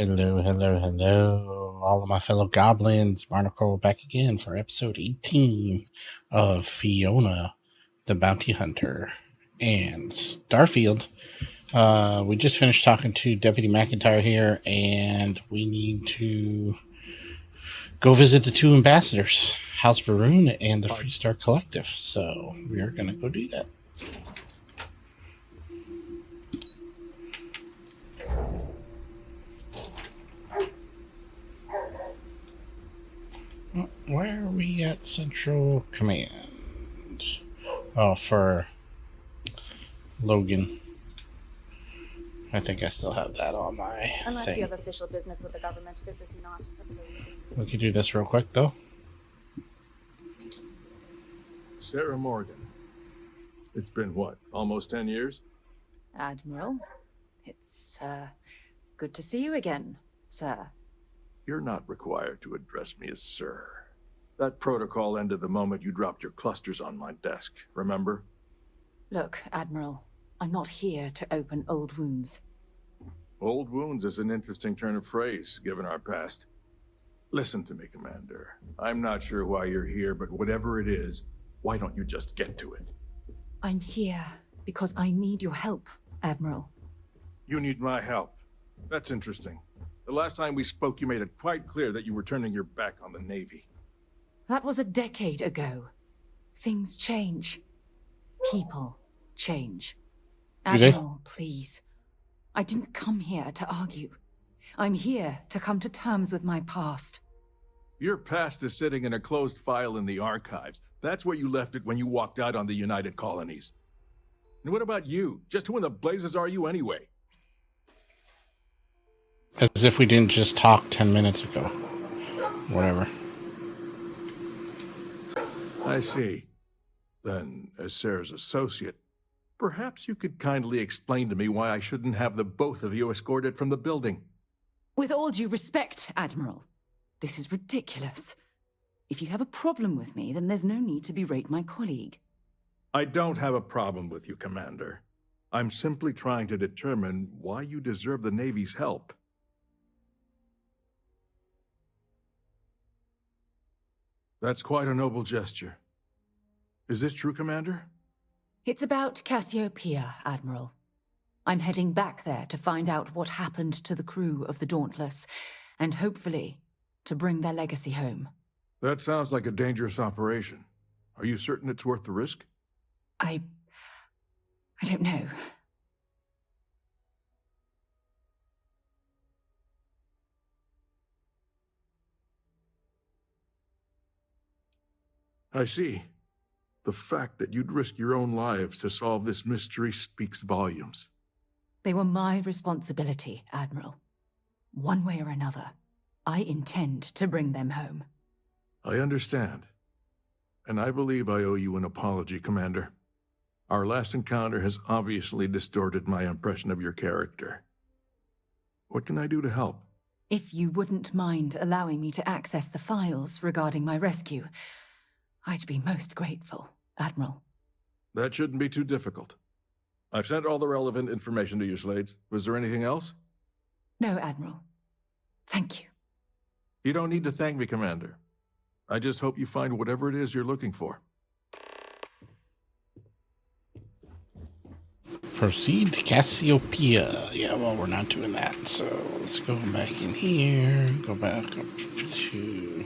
Hello, hello, hello, all of my fellow goblins. Barnacle back again for episode 18 of Fiona, the Bounty Hunter, and Starfield. We just finished talking to Deputy McIntyre here, and we need to go visit the two ambassadors, House Varun and the Freestar Collective. So we are going to go do that. Where are we at Central Command? Oh, for Logan. I think I still have that on my Unless thing. you have official business with the government, this is not a place. We could do this real quick, though. Sarah Morgan. It's been, what, almost 10 years? Admiral, it's, good to see you again, sir. You're not required to address me as sir. That protocol ended the moment you dropped your clusters on my desk, remember? Look, Admiral, I'm not here to open old wounds. Old wounds is an interesting turn of phrase, given our past. Listen to me, Commander. I'm not sure why you're here, but whatever it is, why don't you just get to it? I'm here because I need your help, Admiral. You need my help. That's interesting. The last time we spoke, you made it quite clear that you were turning your back on the Navy. That was a decade ago. Things change. People change. Admiral, please. I didn't come here to argue. I'm here to come to terms with my past. Your past is sitting in a closed file in the archives. That's where you left it when you walked out on the United Colonies. And what about you? Just who in the blazes are you anyway? As if we didn't just talk 10 minutes ago. Whatever. I see. Then, as Sarah's associate, perhaps you could kindly explain to me why I shouldn't have the both of you escorted from the building. With all due respect, Admiral, this is ridiculous. If you have a problem with me, then there's no need to berate my colleague. I don't have a problem with you, Commander. I'm simply trying to determine why you deserve the Navy's help. That's quite a noble gesture. Is this true, Commander? It's about Cassiopeia, Admiral. I'm heading back there to find out what happened to the crew of the Dauntless, and hopefully, to bring their legacy home. That sounds like a dangerous operation. Are you certain it's worth the risk? I don't know. I see. The fact that you'd risk your own lives to solve this mystery speaks volumes. They were my responsibility, Admiral. One way or another, I intend to bring them home. I understand. And I believe I owe you an apology, Commander. Our last encounter has obviously distorted my impression of your character. What can I do to help? If you wouldn't mind allowing me to access the files regarding my rescue, I'd be most grateful, Admiral. That shouldn't be too difficult. I've sent all the relevant information to you, Slades. Was there anything else? No, Admiral. Thank you. You don't need to thank me, Commander. I just hope you find whatever it is you're looking for. Proceed to Cassiopeia. Yeah, well, we're not doing that. So let's go back in here. Go back up to...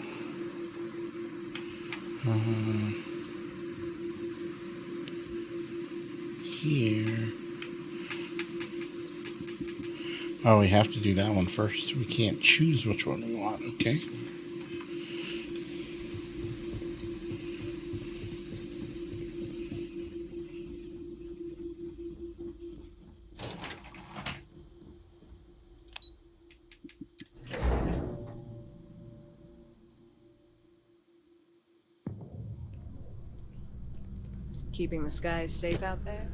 here. Oh, we have to do that one first. We can't choose which one we want, okay? Keeping the skies safe out there?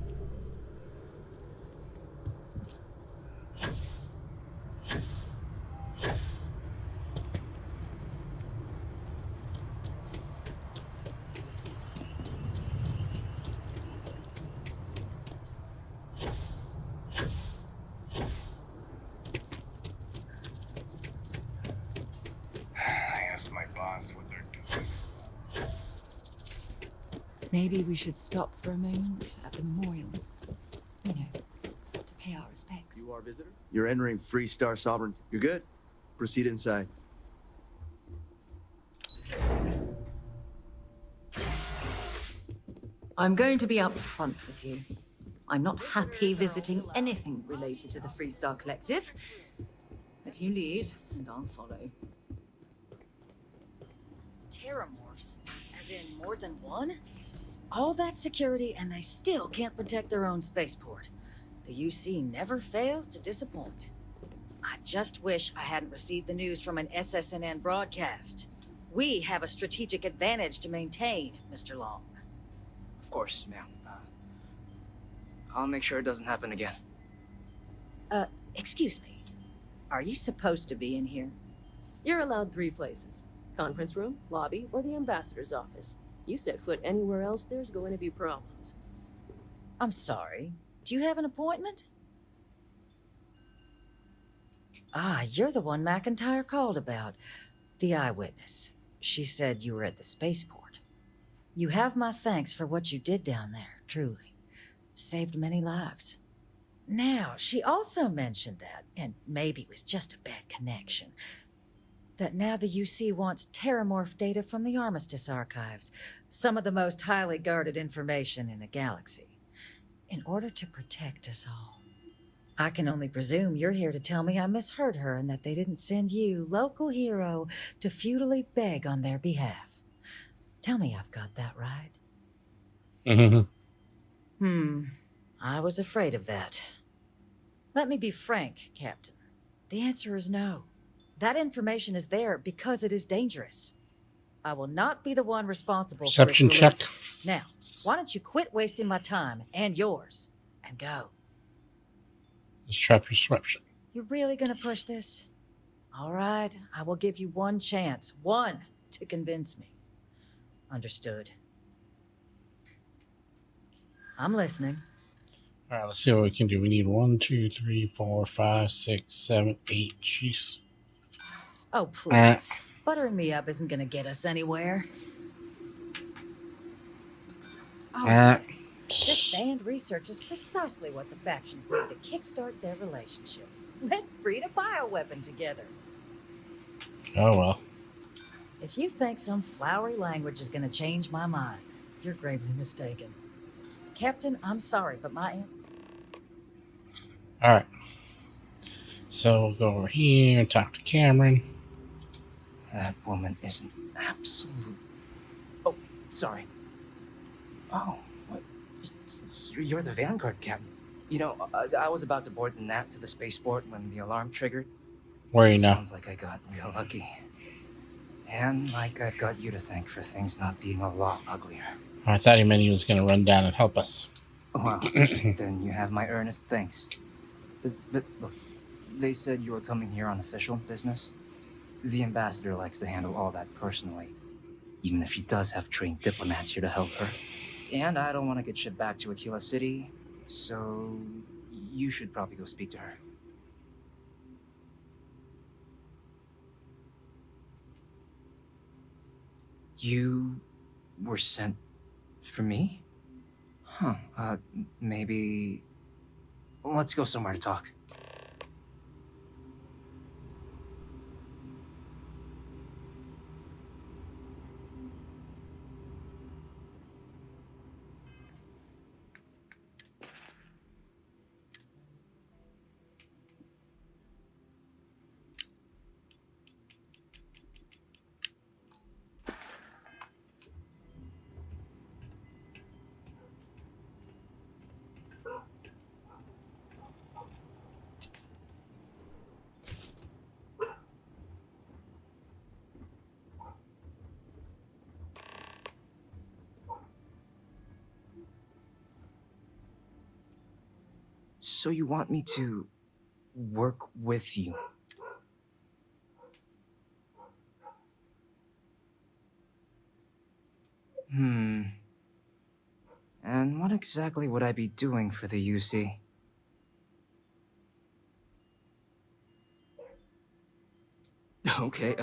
Maybe we should stop for a moment at the memorial. You know, to pay our respects. You are a visitor? You're entering Freestar Sovereignty. You're good. Proceed inside. I'm going to be upfront with you. I'm not happy visiting anything related to the Freestar Collective. But you lead, and I'll follow. Terramorphs? As in more than one? All that security and they still can't protect their own spaceport. The UC never fails to disappoint. I just wish I hadn't received the news from an SSNN broadcast. We have a strategic advantage to maintain, Mr. Long. Of course, ma'am. I'll make sure it doesn't happen again. Excuse me. Are you supposed to be in here? You're allowed 3 places. Conference room, lobby, or the ambassador's office. You set foot anywhere else, there's going to be problems. I'm sorry. Do you have an appointment? Ah, you're the one McIntyre called about. The eyewitness. She said you were at the spaceport. You have my thanks for what you did down there, truly. Saved many lives. Now, she also mentioned that, and maybe it was just a bad connection, that now the UC wants terramorph data from the Armistice archives, some of the most highly guarded information in the galaxy, in order to protect us all. I can only presume you're here to tell me I misheard her and that they didn't send you, local hero, to futilely beg on their behalf. Tell me I've got that right. I was afraid of that. Let me be frank, Captain. The answer is no. That information is there because it is dangerous. I will not be the one responsible Perception for its check. release. Now, why don't you quit wasting my time and yours and go? Let's try perception. You're really gonna push this? All right, I will give you one chance. One to convince me. Understood. I'm listening. All right, let's see what we can do. We need 1, 2, 3, 4, 5, 6, 7, 8. Jeez. Oh, please. Buttering me up isn't gonna get us anywhere. Oh, yes. This banned research is precisely what the factions need to kickstart their relationship. Let's breed a bioweapon together. Oh, well. If you think some flowery language is gonna change my mind, you're gravely mistaken. Captain, I'm sorry, but my... All right. So we'll go over here and talk to Cameron. That woman is an absolute... Oh, sorry. Oh, what? You're the Vanguard, Captain. You know, I was about to board the NAP to the spaceport when the alarm triggered. Where are you now? Sounds like I got real lucky. And like I've got you to thank for things not being a lot uglier. I thought he meant he was going to run down and help us. Well, then you have my earnest thanks. But look, they said you were coming here on official business. The ambassador likes to handle all that personally, even if she does have trained diplomats here to help her. And I don't want to get shipped back to Aquila City, so you should probably go speak to her. You were sent for me? Huh, maybe... Let's go somewhere to talk. So you want me to work with you? And what exactly would I be doing for the UC? Okay,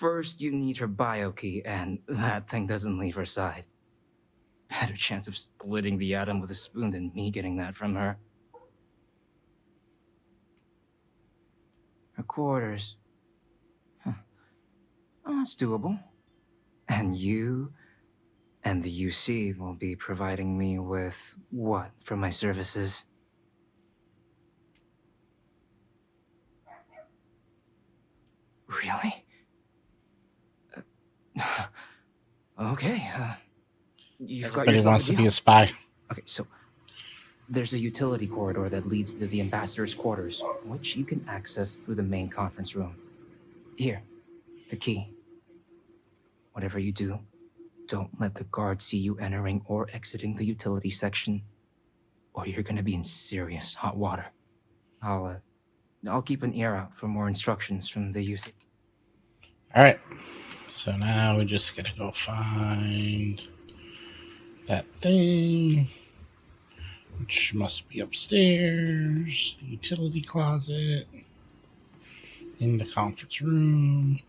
First, you need her bio key, and that thing doesn't leave her side. Better chance of splitting the atom with a spoon than me getting that from her. Her quarters. Huh. Oh, that's doable. And you and the UC will be providing me with what for my services? Really? Okay, you've got Everybody yourself wants a to deal. be a spy. Okay, so there's a utility corridor that leads to the ambassador's quarters, which you can access through the main conference room. Here, the key. Whatever you do, don't let the guards see you entering or exiting the utility section, or you're gonna be in serious hot water. I'll keep an ear out for more instructions from the UC. All right. So now we just gotta go find that thing, which must be upstairs, the utility closet, in the conference room.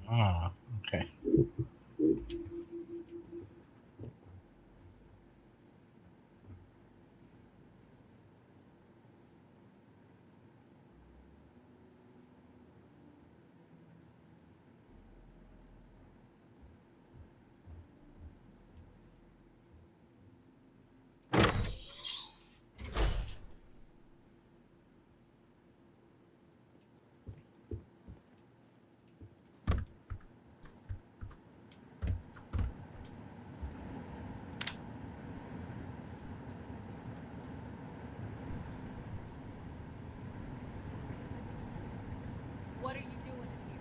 Ah, okay. What are you doing here?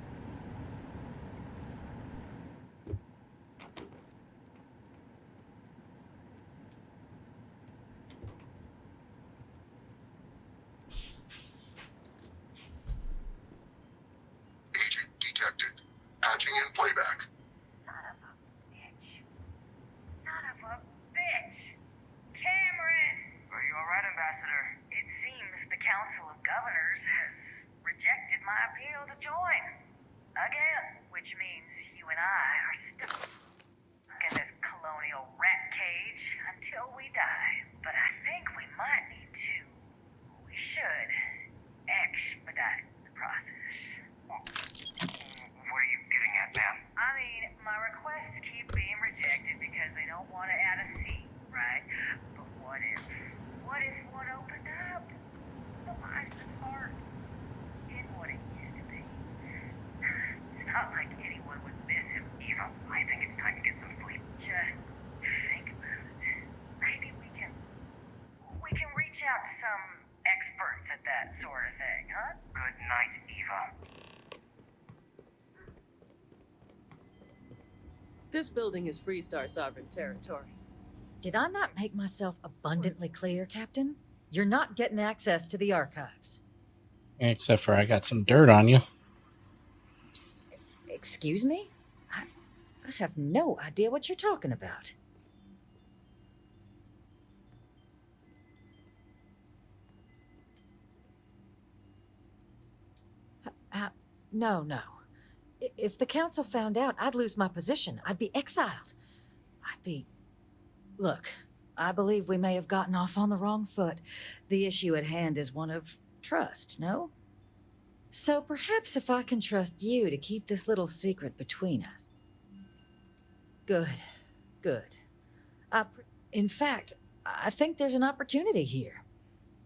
Agent detected. Patching in playback. Son of a bitch. Son of a bitch. Cameron! Are you alright, Ambassador? It seems the Council of Governors has rejected my appeal to join. Again. Which means you and I are stuck in this colonial rat cage until we die. But I think we might need to. We should expedite the process. What are you getting at, ma'am? I mean, my requests keep being rejected because they don't want to add a seat, right? But what if one opened up? The minds and heart in what it used to be. It's not like anyone would miss him. Eva, I think it's time to get some sleep. Just think about it. Maybe we can reach out to some experts at that sort of thing, huh? Good night, Eva. This building is Freestar sovereign territory. Did I not make myself abundantly clear, Captain? You're not getting access to the archives. Except for I got some dirt on you. Excuse me? I have no idea what you're talking about. No. If the council found out, I'd lose my position. I'd be exiled. Look, I believe we may have gotten off on the wrong foot. The issue at hand is one of trust, no? So perhaps if I can trust you to keep this little secret between us. Good. In fact, I think there's an opportunity here.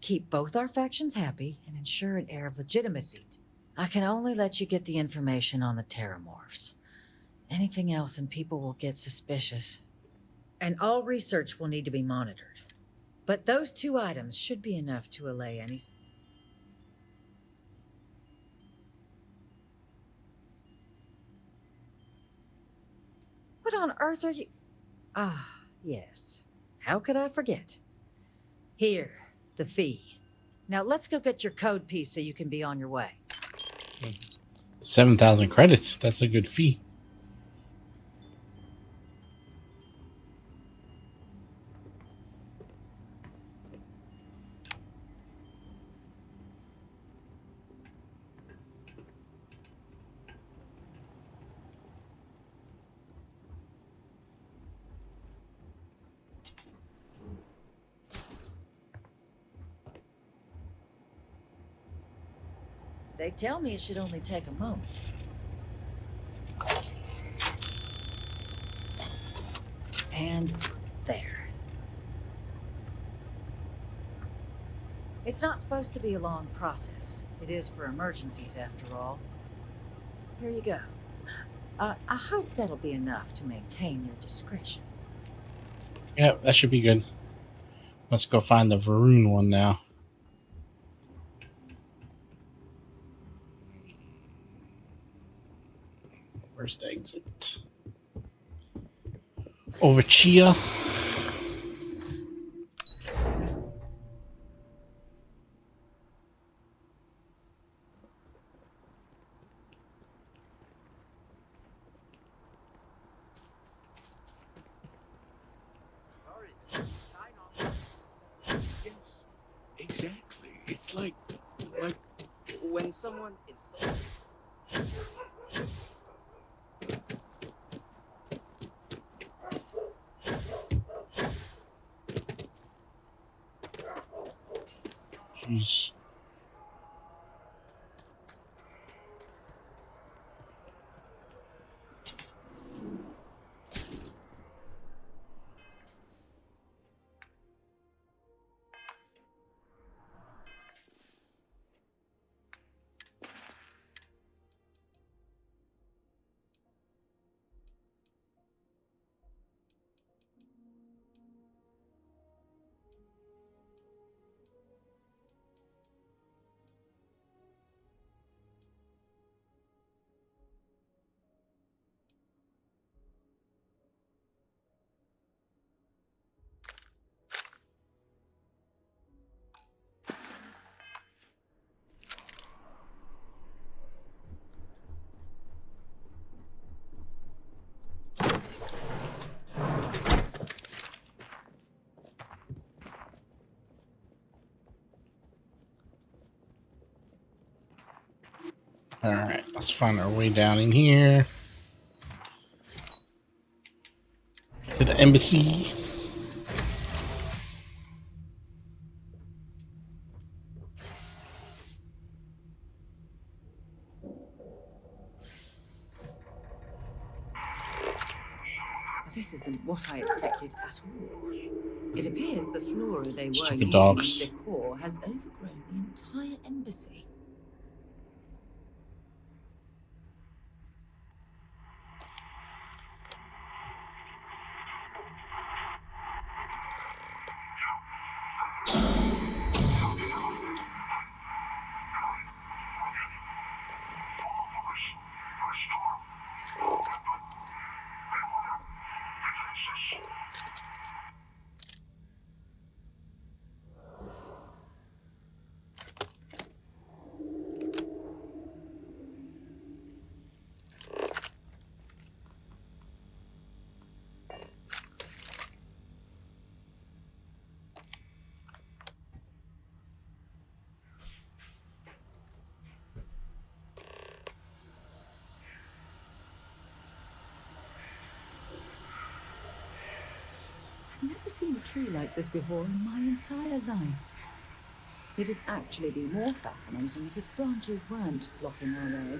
Keep both our factions happy and ensure an air of legitimacy. I can only let you get the information on the terramorphs. Anything else and people will get suspicious. And all research will need to be monitored. But those two items should be enough to allay any... What on earth are you... Ah, yes. How could I forget? Here, the fee. Now let's go get your code piece so you can be on your way. 7,000 credits. That's a good fee. They tell me it should only take a moment. And there. It's not supposed to be a long process. It is for emergencies, after all. Here you go. I hope that'll be enough to maintain your discretion. Yeah, that should be good. Let's go find the Varun one now. Where's the exit? Over Chia. Exactly. It's like when someone insults. Jeez. Alright, let's find our way down in here. To the embassy. This isn't what I expected at all. It appears the flora they were Stupid using dogs. as decor has overgrown the entire embassy. I've never seen a tree like this before in my entire life. It'd actually be more fascinating if its branches weren't blocking our way.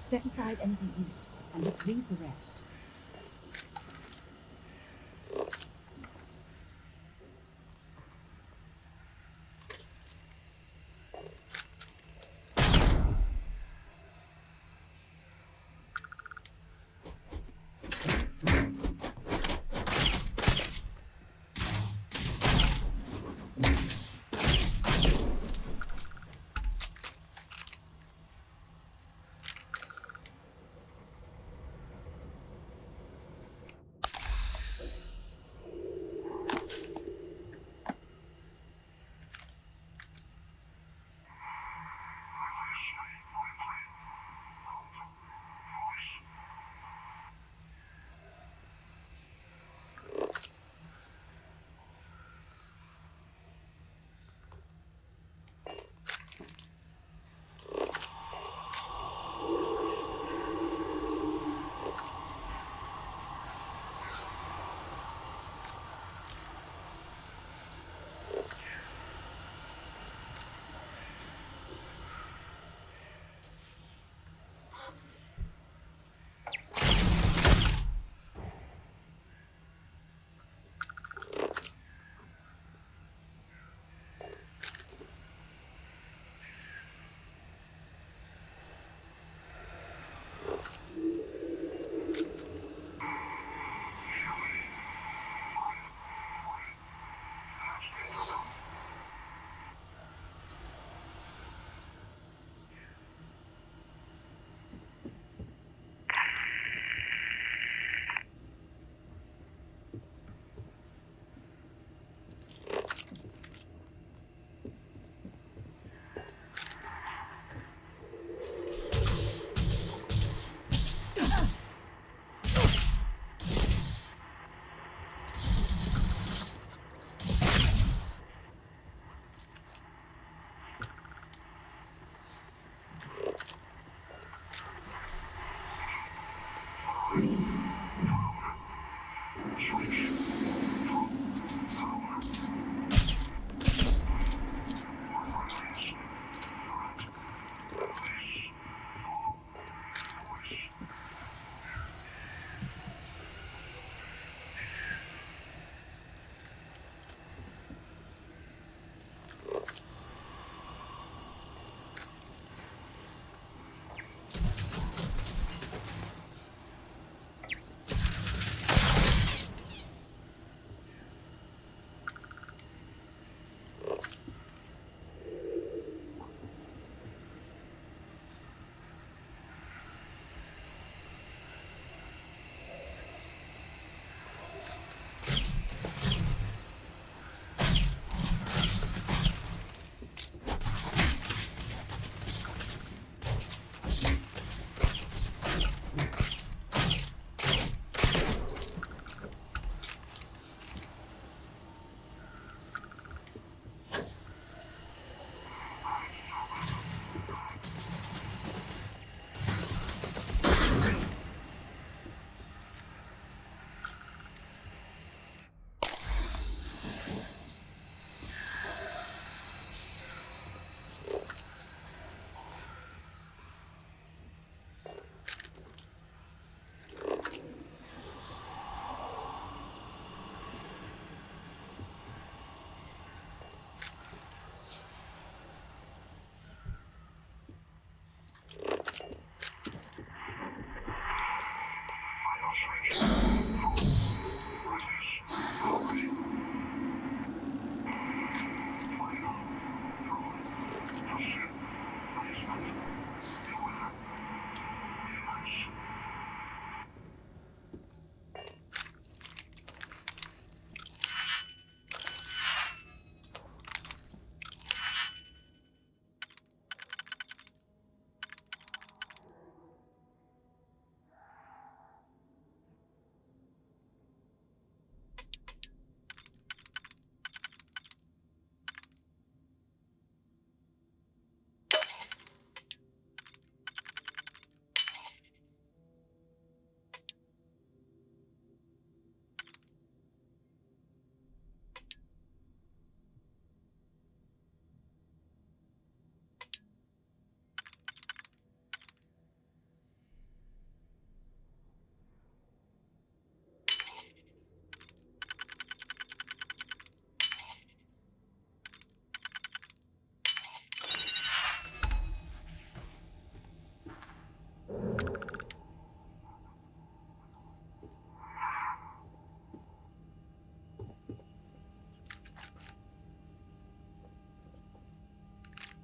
Set aside anything useful and just leave the rest.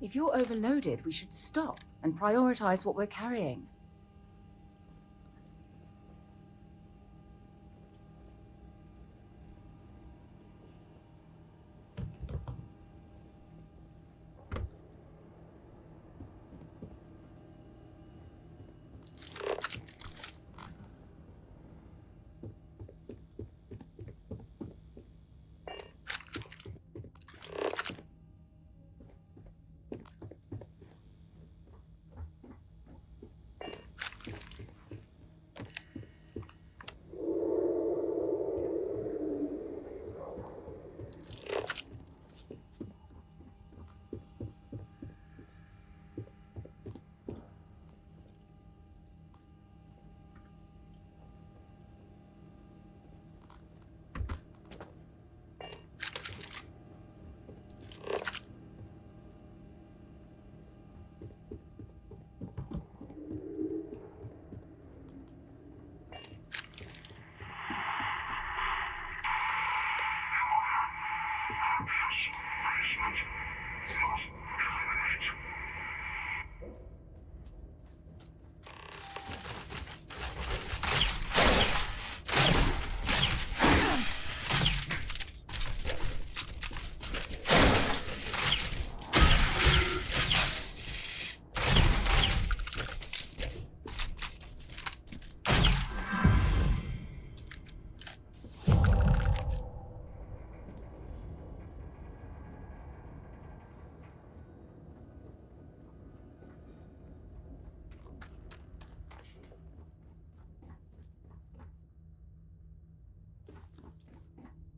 If you're overloaded, we should stop and prioritize what we're carrying.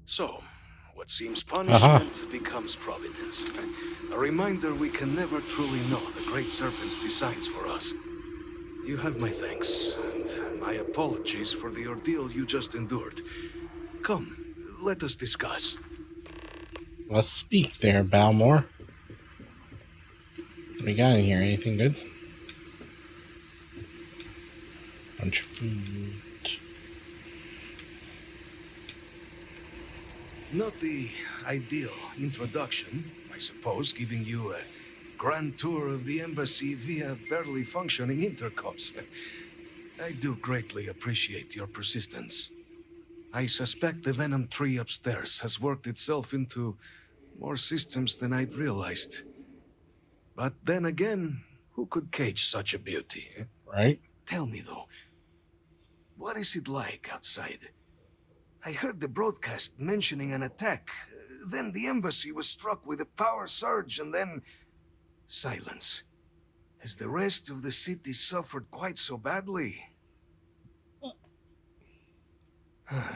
So, what seems punishment becomes providence. A reminder we can never truly know the Great Serpent's designs for us. You have my thanks, and my apologies for the ordeal you just endured. Come, let us discuss. Let's speak there, Balmore. What we got in here? Anything good? Bunch of food. Not the ideal introduction, I suppose, giving you a grand tour of the embassy via barely functioning intercoms. I do greatly appreciate your persistence. I suspect the Venom tree upstairs has worked itself into more systems than I'd realized. But then again, who could cage such a beauty? Right? Tell me though, what is it like outside? I heard the broadcast mentioning an attack. Then the embassy was struck with a power surge and then silence. Has the rest of the city suffered quite so badly?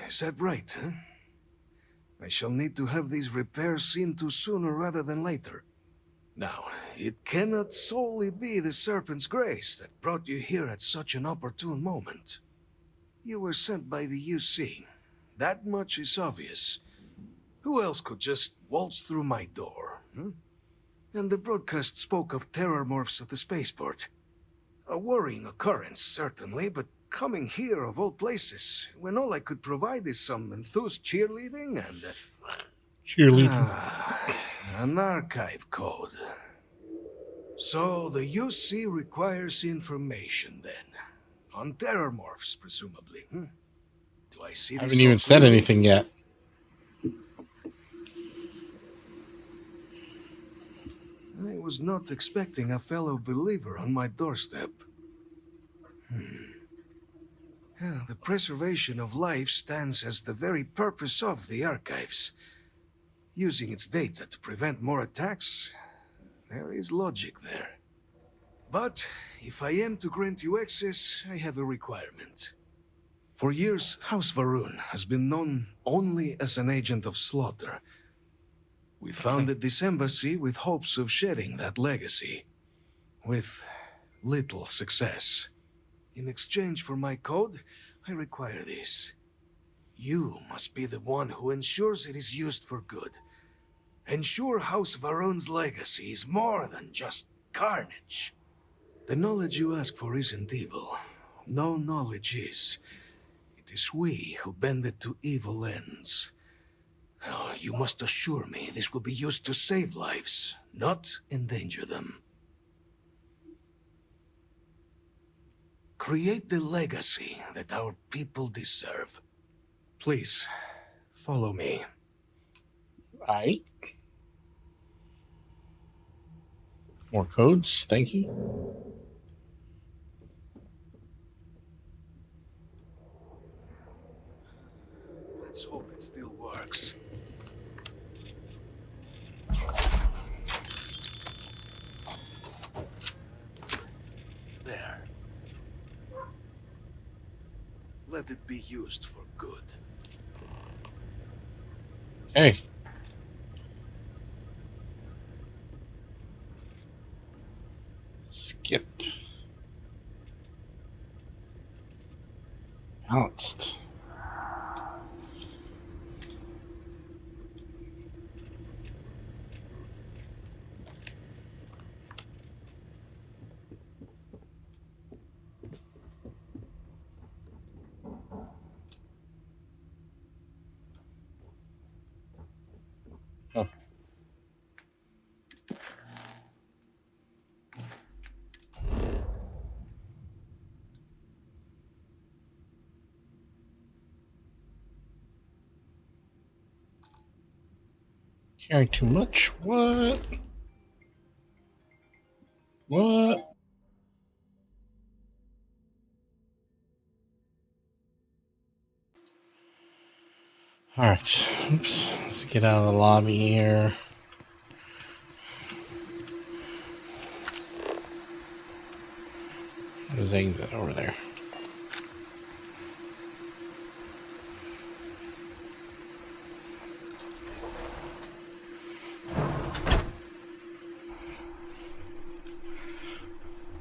Is that right, huh? I shall need to have these repairs seen to sooner rather than later. Now, it cannot solely be the Serpent's grace that brought you here at such an opportune moment. You were sent by the UC. That much is obvious. Who else could just waltz through my door? And the broadcast spoke of terror morphs at the spaceport. A worrying occurrence, certainly, but coming here of all places, when all I could provide is some enthused cheerleading and... Cheerleading. An archive code. So the UC requires information, then. On terror morphs, presumably. Do I see I this haven't even said clearly? anything yet. I was not expecting a fellow believer on my doorstep. The preservation of life stands as the very purpose of the archives. Using its data to prevent more attacks, there is logic there. But if I am to grant you access, I have a requirement. For years, House Varun has been known only as an agent of slaughter. We founded this embassy with hopes of shedding that legacy, with little success. In exchange for my code, I require this. You must be the one who ensures it is used for good. Ensure House Varun's legacy is more than just carnage. The knowledge you ask for isn't evil. No knowledge is. It is we who bend it to evil ends. Oh, you must assure me this will be used to save lives, not endanger them. Create the legacy that our people deserve. Please, follow me. Alright. More codes, thank you. Let's hope it still works. There. Let it be used for good. Hey. Skip. Balanced. Huh. Carrying too much? What? What? Alright. Oops. Let's get out of the lobby here. There's the exit over there.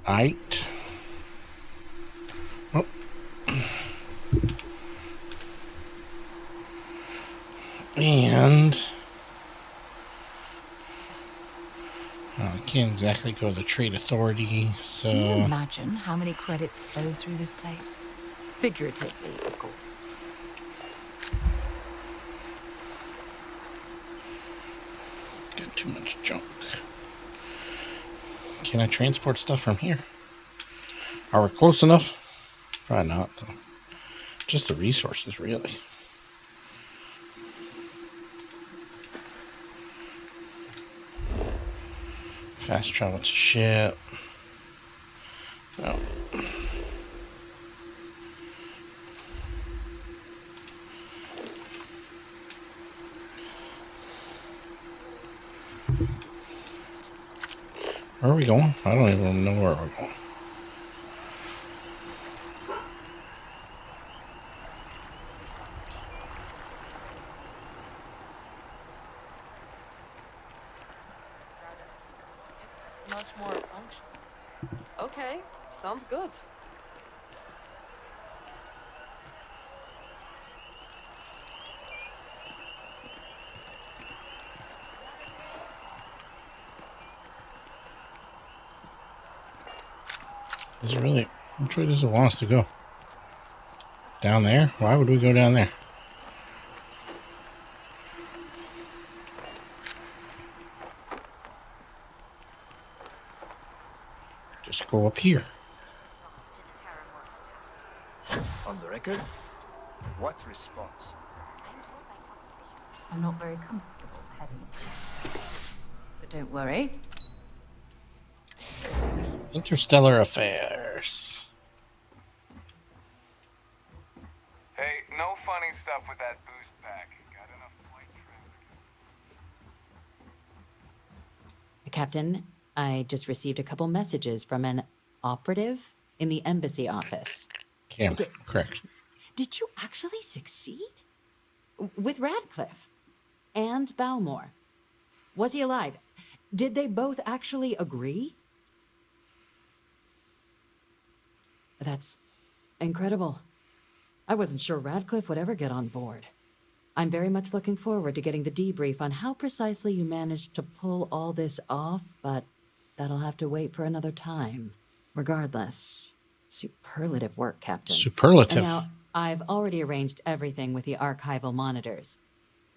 Alright. Oh. And I can't exactly go to the Trade Authority, so... Can you imagine how many credits flow through this place? Figuratively, of course. Got too much junk. Can I transport stuff from here? Are we close enough? Probably not, though. Just the resources, really. Fast travel to ship. No. Where are we going? I don't even know where we're going. It's much more functional. Okay, sounds good. Is it really? Which way does it want us to go? Down there? Why would we go down there? Just go up here. On the record? What response? I'm not very comfortable heading. But don't worry. Interstellar affairs. Hey, no funny stuff with that boost pack. Got enough flight traffic. Captain, I just received a couple messages from an operative in the embassy office. Yeah, correct. Did you actually succeed? With Radcliffe and Balmore. Was he alive? Did they both actually agree? That's incredible. I wasn't sure Radcliffe would ever get on board. I'm very much looking forward to getting the debrief on how precisely you managed to pull all this off, but that'll have to wait for another time. Regardless, superlative work, Captain. Superlative. And now, I've already arranged everything with the archival monitors.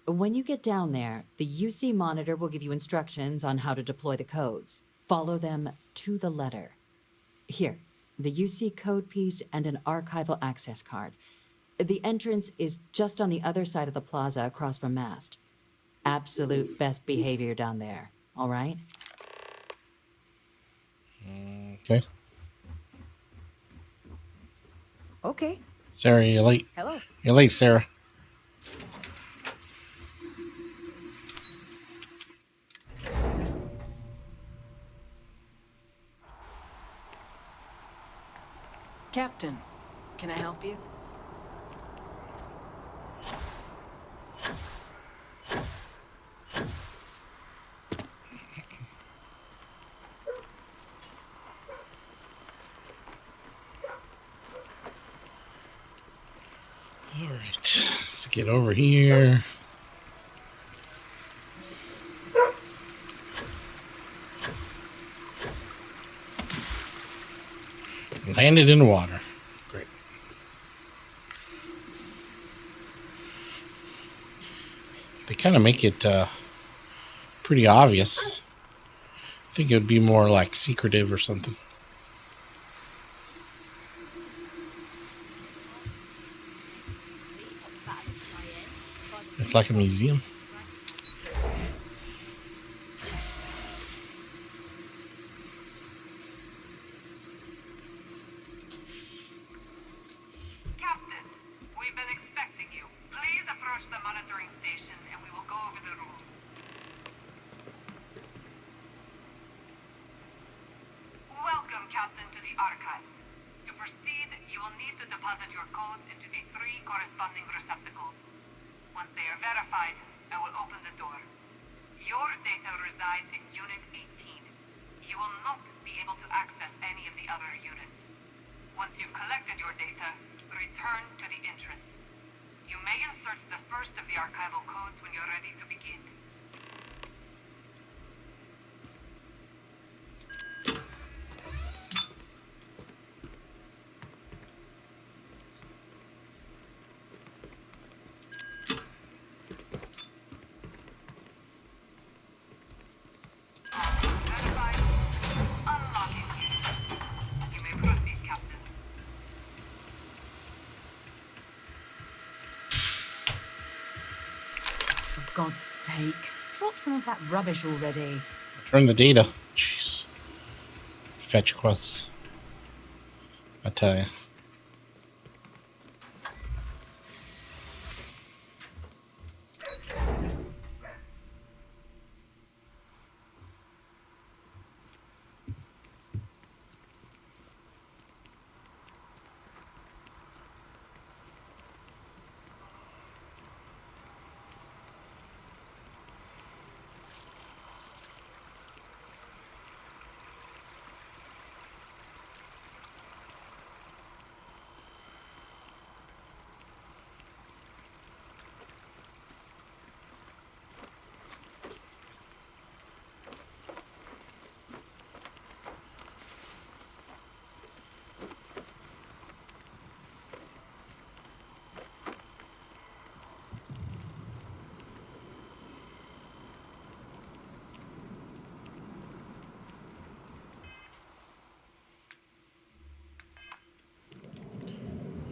When you get down there, the UC monitor will give you instructions on how to deploy the codes. Follow them to the letter. Here, the UC code piece and an archival access card. The entrance is just on the other side of the plaza across from Mast. Absolute best behavior down there, all right? Okay. Okay. Sarah, you're late. Hello. You're late, Sarah. Captain, can I help you? All right. Let's get over here. Landed in the water. Great. They kind of make it pretty obvious. I think it would be more like secretive or something. It's like a museum. Captain, we've been expecting you. Please approach the monitoring station and we will go over the rules. Welcome, Captain, to the archives. To proceed, you will need to deposit your codes into the 3 corresponding receptacles. Once they are verified, I will open the door. Your data resides in Unit 18. You will not be able to access any of the other units. Once you've collected your data, return to the entrance. You may insert the first of the archival codes when you're ready to begin. Verified. Unlocking. You may proceed, Captain. For God's sake, drop some of that rubbish already. Return the data. Jeez. Fetch quests. I tell you.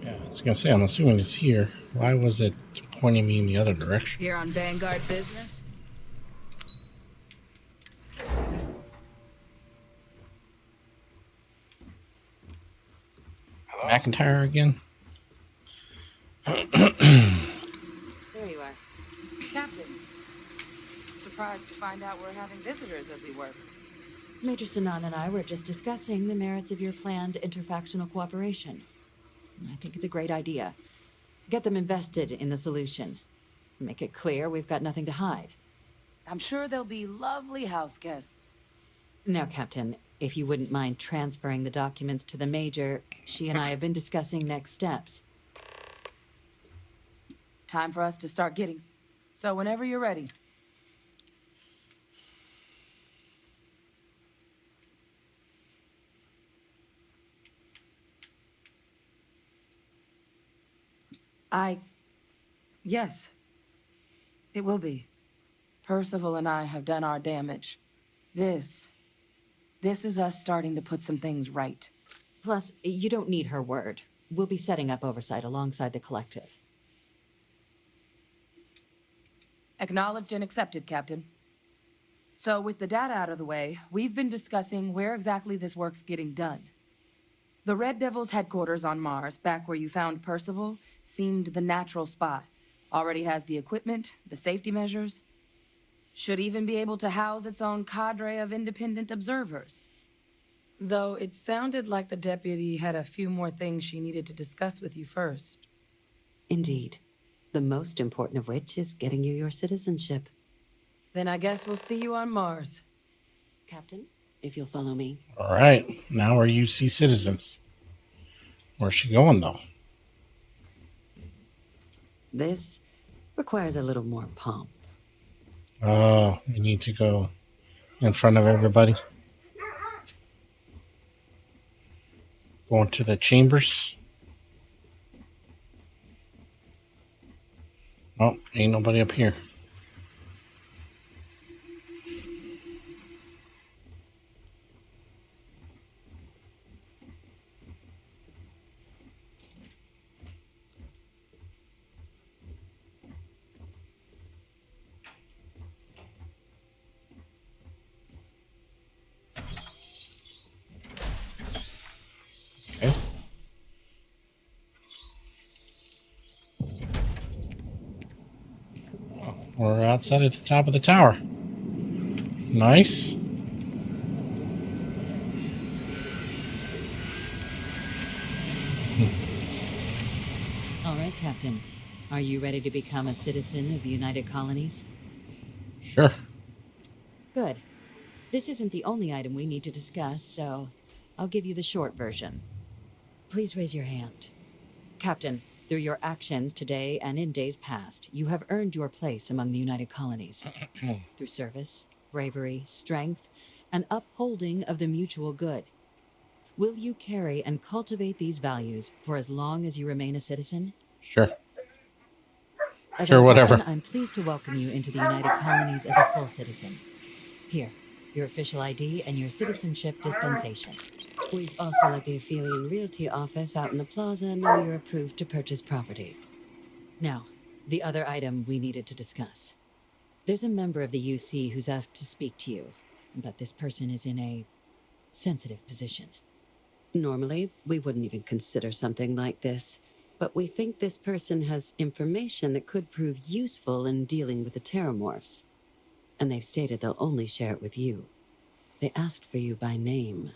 Yeah, I was gonna say, I'm assuming it's here. Why was it pointing me in the other direction? Here on Vanguard business? McIntyre again? There you are. Captain. Surprised to find out we're having visitors as we work. Major Sinan and I were just discussing the merits of your planned interfactional cooperation. I think it's a great idea. Get them invested in the solution. Make it clear we've got nothing to hide. I'm sure they'll be lovely house guests. Now, Captain, if you wouldn't mind transferring the documents to the Major, she and I have been discussing next steps. Time for us to start getting... So whenever you're ready. Yes. It will be. Percival and I have done our damage. This is us starting to put some things right. Plus, you don't need her word. We'll be setting up oversight alongside the collective. Acknowledged and accepted, Captain. So with the data out of the way, we've been discussing where exactly this work's getting done. The Red Devil's headquarters on Mars, back where you found Percival, seemed the natural spot. Already has the equipment, the safety measures. Should even be able to house its own cadre of independent observers. Though it sounded like the deputy had a few more things she needed to discuss with you first. Indeed. The most important of which is getting you your citizenship. Then I guess we'll see you on Mars. Captain, if you'll follow me. All right. Now we're UC citizens. Where's she going, though? This requires a little more pomp. Oh, we need to go in front of everybody. Going to the chambers. Oh, ain't nobody up here. Okay. Oh, we're outside at the top of the tower. Nice. All right, Captain. Are you ready to become a citizen of the United Colonies? Sure. Good. This isn't the only item we need to discuss, so I'll give you the short version. Please raise your hand. Captain, through your actions today and in days past, you have earned your place among the United Colonies. Through service, bravery, strength, and upholding of the mutual good. Will you carry and cultivate these values for as long as you remain a citizen? Sure. Sure, whatever. Captain, I'm pleased to welcome you into the United Colonies as a full citizen. Here, your official ID and your citizenship dispensation. We'd also let the Aphelion Realty office out in the plaza know you're approved to purchase property. Now, the other item we needed to discuss. There's a member of the UC who's asked to speak to you, but this person is in a sensitive position. Normally, we wouldn't even consider something like this, but we think this person has information that could prove useful in dealing with the Terramorphs. And they've stated they'll only share it with you. They asked for you by name.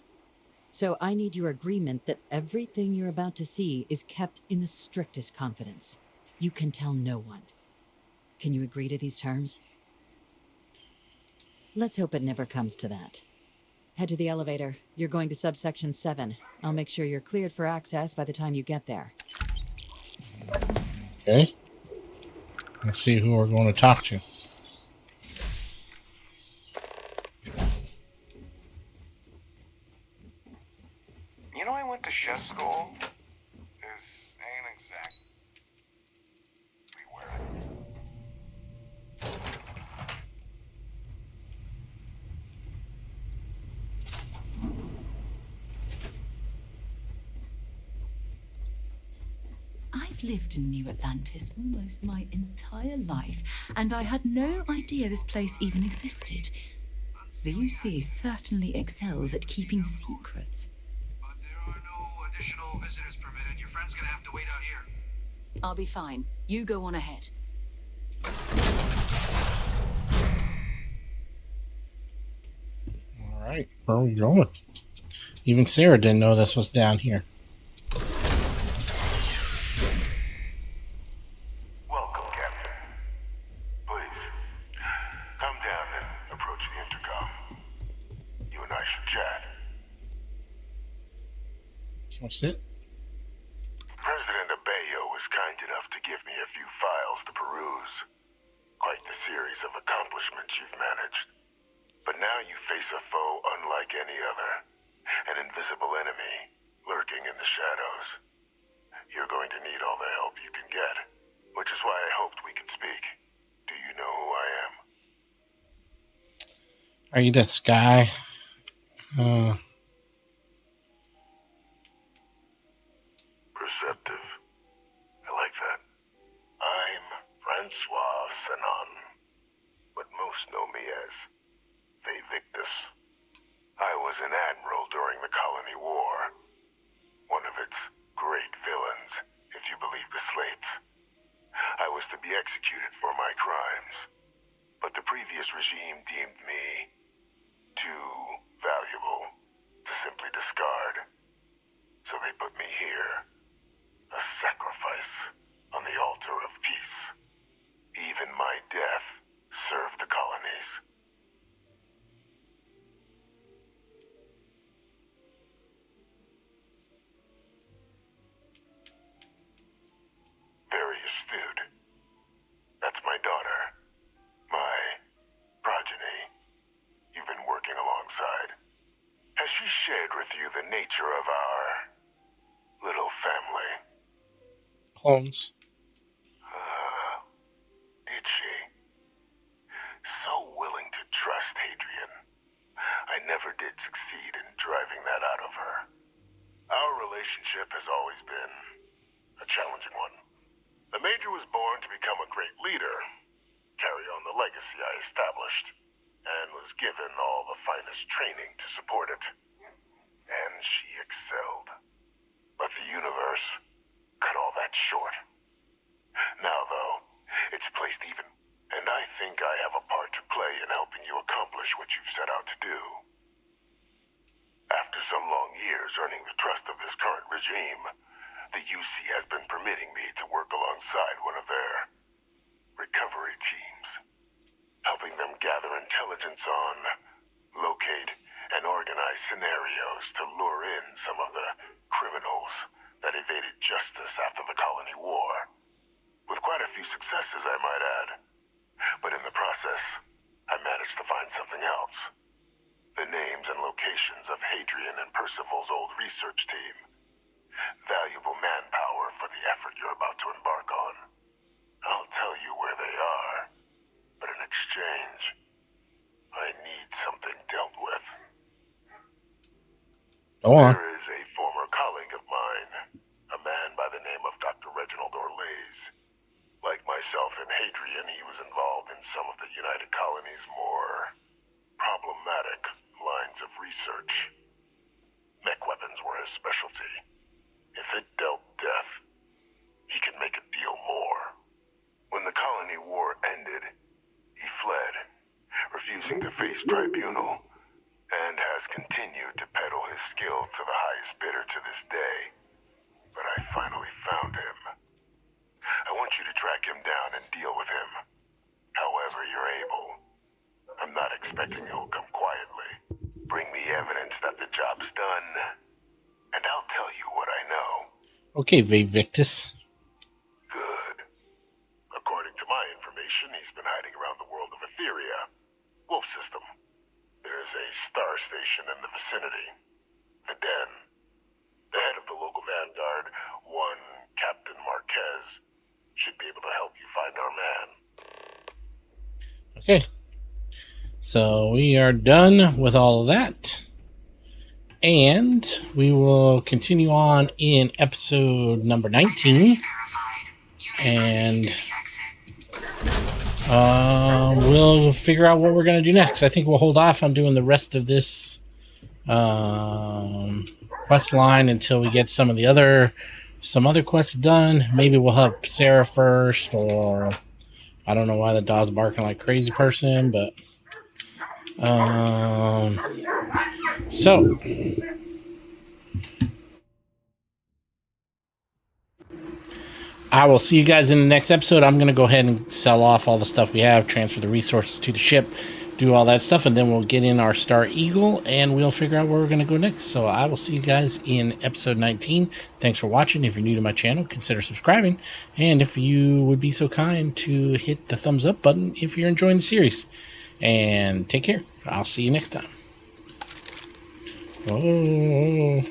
So I need your agreement that everything you're about to see is kept in the strictest confidence. You can tell no one. Can you agree to these terms? Let's hope it never comes to that. Head to the elevator. You're going to subsection 7. I'll make sure you're cleared for access by the time you get there. Okay. Let's see who we're going to talk to. You know, I went to chef school. This ain't exactly where I've lived in New Atlantis almost my entire life, and I had no idea this place even existed. The UC certainly excels at keeping secrets. But there are no additional visitors permitted. Your friend's gonna have to wait out here. I'll be fine. You go on ahead. All right, where are we going? Even Sarah didn't know this was down here. Welcome, Captain. Please, come down and approach the intercom. You and I should chat. Can we sit? President Abeyo was kind enough to give me a few files to peruse. Quite the series of accomplishments you've managed. But now you face a foe unlike any other. An invisible enemy, lurking in the shadows. You're going to need all the help you can get, which is why I hoped we could speak. Do you know who I am? Are you this guy? Perceptive. I like that. I'm Francois Sanon, but most know me as Victus. I was an admiral during the Colony War. One of its great villains, if you believe the slates. I was to be executed for my crimes, but the previous regime deemed me too valuable to simply discard. So they put me here, a sacrifice on the altar of peace. Even my death served the colonies. Very astute. That's my daughter. My progeny. You've been working alongside. Has she shared with you the nature of our little family? Clones. Did she? So willing to trust Hadrian. I never did succeed in driving that out of her. Our relationship has always been a challenging one. The Major was born to become a great leader, carry on the legacy I established, and was given all the finest training to support it. And she excelled. But the universe cut all that short. Now, though, it's placed even, and I think I have a part to play in helping you accomplish what you've set out to do. After some long years earning the trust of this current regime, the UC has been permitting me to work alongside one of their recovery teams, helping them gather intelligence on, locate, and organize scenarios to lure in some of the criminals that evaded justice after the Colony War. With quite a few successes, I might add. But in the process, I managed to find something else. The names and locations of Hadrian and Percival's old research team. Valuable manpower for the effort you're about to embark on. I'll tell you where they are, but in exchange, I need something dealt with. Go on. There is a former colleague of mine, a man by the name of Dr. Reginald Orlaise. Like myself and Hadrian, he was involved in some of the United Colony's more problematic lines of research. Mech weapons were his specialty. If it dealt death, he could make a deal more. When the Colony War ended, he fled, refusing to face tribunal, and has continued to peddle his skills to the highest bidder to this day. But I finally found him. I want you to track him down and deal with him, however you're able. I'm not expecting you'll come quietly. Bring me evidence that the job's done, and I'll tell you what I know. Okay, Victus. Good. According to my information, he's been hiding around the world of Etheria. Wolf system. There's a star station in the vicinity. The Den. The head of the local vanguard, one Captain Marquez, should be able to help you find our man. Okay. So we are done with all of that. And we will continue on in episode number 19. And we'll figure out what we're going to do next. I think we'll hold off on doing the rest of this quest line until we get some other quests done. Maybe we'll help Sarah first, or I don't know why the dog's barking like a crazy person, but so I will see you guys in the next episode. I'm going to go ahead and sell off all the stuff we have, transfer the resources to the ship, do all that stuff, and then we'll get in our Star Eagle, and we'll figure out where we're going to go next. So I will see you guys in episode 19. Thanks for watching. If you're new to my channel, consider subscribing. And if you would be so kind to hit the thumbs up button if you're enjoying the series. And take care. I'll see you next time. Oh.